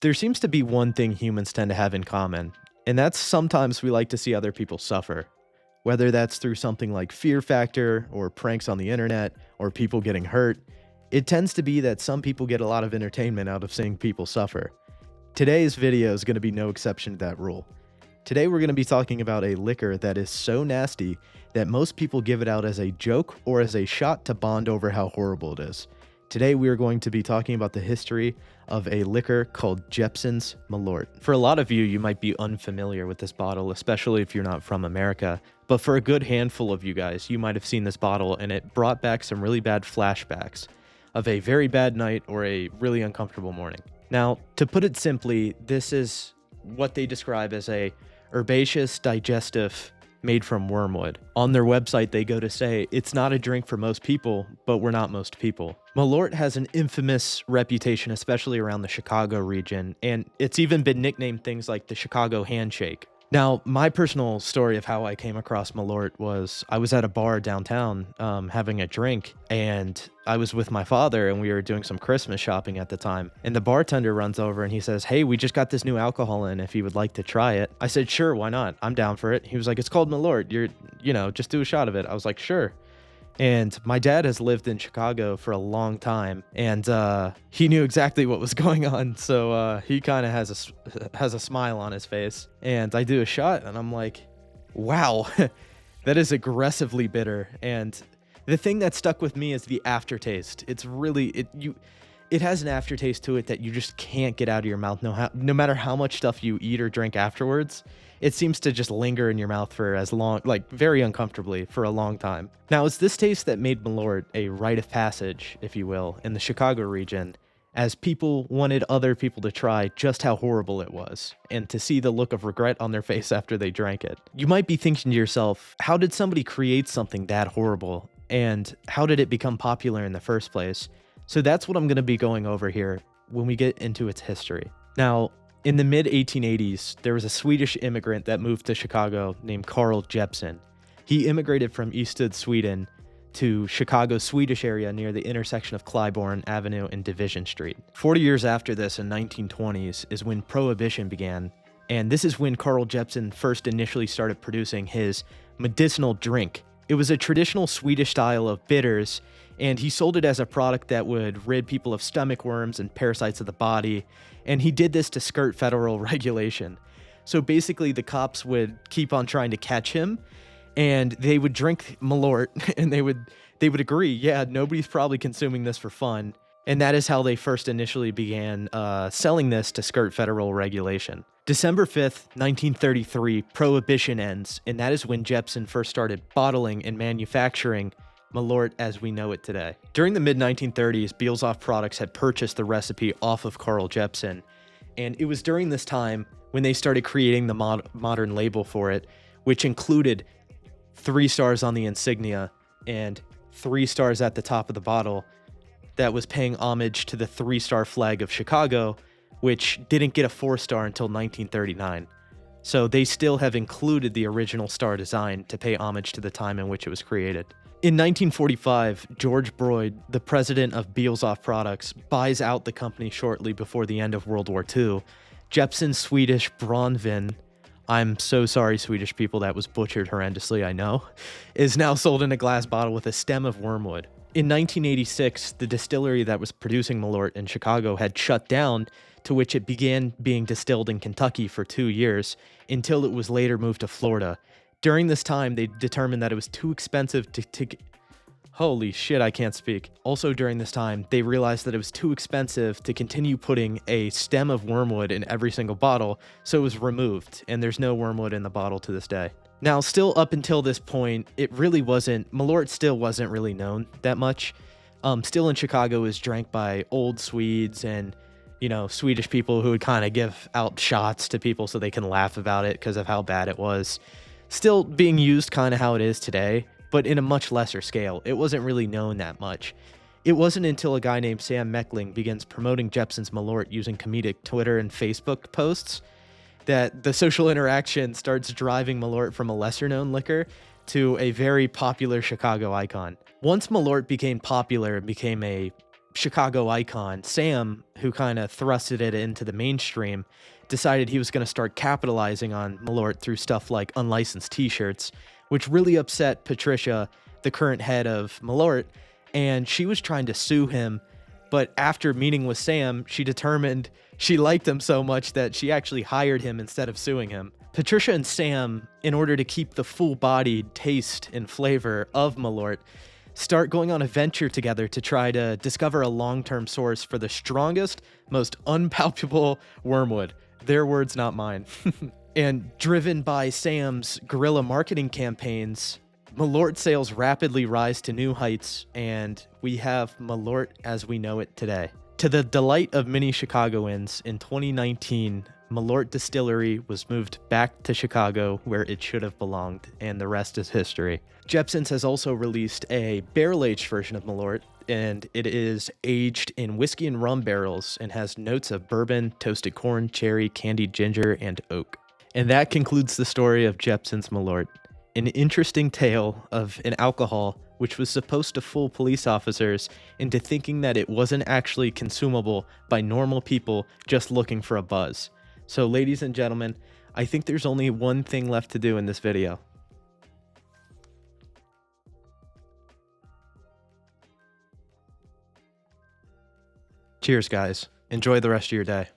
There seems to be one thing humans tend to have in common, and that's sometimes we like to see other people suffer. Whether that's through something like Fear Factor, or pranks on the internet, or people getting hurt, it tends to be that some people get a lot of entertainment out of seeing people suffer. Today's video is going to be no exception to that rule. Today we're going to be talking about a liquor that is so nasty that most people give it out as a joke or as a shot to bond over how horrible it is. Today we are going to be talking about the history of a liquor called Jeppson's Malört. For a lot of you, you might be unfamiliar with this bottle, especially if you're not from America. But for a good handful of you guys, you might have seen this bottle and it brought back some really bad flashbacks of a very bad night or a really uncomfortable morning. Now, to put it simply, this is what they describe as a herbaceous digestive made from wormwood. On their website, they go to say, it's not a drink for most people, but we're not most people. Malört has an infamous reputation, especially around the Chicago region, and it's even been nicknamed things like the Chicago Handshake. Now, my personal story of how I came across Malört was I was at a bar downtown having a drink, and I was with my father, and we were doing some Christmas shopping at the time. And the bartender runs over and he says, "Hey, we just got this new alcohol in if you would like to try it." I said, "Sure, why not? I'm down for it." He was like, "It's called Malört. Just do a shot of it." I was like, "Sure." And my dad has lived in Chicago for a long time, and he knew exactly what was going on. So he kind of has a smile on his face. And I do a shot, and I'm like, "Wow, that is aggressively bitter." And the thing that stuck with me is the aftertaste. It's really it has an aftertaste to it that you just can't get out of your mouth. No matter how much stuff you eat or drink afterwards, it seems to just linger in your mouth for as long, like very uncomfortably for a long time. Now, it's this taste that made Malört a rite of passage, if you will, in the Chicago region, as people wanted other people to try just how horrible it was, and to see the look of regret on their face after they drank it. You might be thinking to yourself, how did somebody create something that horrible? And how did it become popular in the first place? So that's what I'm going to be going over here when we get into its history. Now, in the mid-1880s, there was a Swedish immigrant that moved to Chicago named Carl Jeppson. He immigrated from Ystad, Sweden, to Chicago's Swedish area near the intersection of Clybourne Avenue and Division Street. 40 years after this, in 1920s, is when Prohibition began, and this is when Carl Jeppson first initially started producing his medicinal drink. It was a traditional Swedish style of bitters, and he sold it as a product that would rid people of stomach worms and parasites of the body, and he did this to skirt federal regulation. So basically, the cops would keep on trying to catch him, and they would drink Malört, and they would agree, yeah, nobody's probably consuming this for fun, and that is how they first initially began selling this to skirt federal regulation. December 5th, 1933, Prohibition ends, and that is when Jeppson first started bottling and manufacturing Malört as we know it today. During the mid-1930s, Bealshoff Products had purchased the recipe off of Carl Jeppson, and it was during this time when they started creating the modern label for it, which included 3 stars on the insignia and 3 stars at the top of the bottle that was paying homage to the 3-star flag of Chicago, which didn't get a 4-star until 1939. So they still have included the original star design to pay homage to the time in which it was created. In 1945, George Broid, the president of Bealshoff Products, buys out the company shortly before the end of World War II. Jeppson's Swedish Bronvin, I'm so sorry, Swedish people, that was butchered horrendously, I know, is now sold in a glass bottle with a stem of wormwood. In 1986, the distillery that was producing Malört in Chicago had shut down, to which it began being distilled in Kentucky for 2 years, until it was later moved to Florida. During this time, they determined that it was too expensive to holy shit, I can't speak. Also during this time, they realized that it was too expensive to continue putting a stem of wormwood in every single bottle, so it was removed, and there's no wormwood in the bottle to this day. Now, still up until this point, Malört still wasn't really known that much. Still in Chicago, it was drank by old Swedes and, Swedish people who would kind of give out shots to people so they can laugh about it because of how bad it was. Still being used kind of how it is today, but in a much lesser scale. It wasn't really known that much. It wasn't until a guy named Sam Meckling begins promoting Jeppson's Malört using comedic Twitter and Facebook posts that the social interaction starts driving Malört from a lesser-known liquor to a very popular Chicago icon. Once Malört became popular and became a Chicago icon, Sam, who kind of thrusted it into the mainstream, decided he was going to start capitalizing on Malort through stuff like unlicensed t-shirts, which really upset Patricia, the current head of Malort, and she was trying to sue him. But after meeting with Sam, she determined she liked him so much that she actually hired him instead of suing him. Patricia and Sam, in order to keep the full-bodied taste and flavor of Malort, start going on a venture together to try to discover a long-term source for the strongest, most unpalpable wormwood. Their words, not mine. And driven by Sam's guerrilla marketing campaigns, Malort sales rapidly rise to new heights, and we have Malort as we know it today. To the delight of many Chicagoans, in 2019, Malort Distillery was moved back to Chicago where it should have belonged, and the rest is history. Jeppson's has also released a barrel-aged version of Malort, and it is aged in whiskey and rum barrels and has notes of bourbon, toasted corn, cherry, candied ginger, and oak. And that concludes the story of Jeppson's Malort, an interesting tale of an alcohol which was supposed to fool police officers into thinking that it wasn't actually consumable by normal people just looking for a buzz. So ladies and gentlemen, I think there's only one thing left to do in this video. Cheers, guys. Enjoy the rest of your day.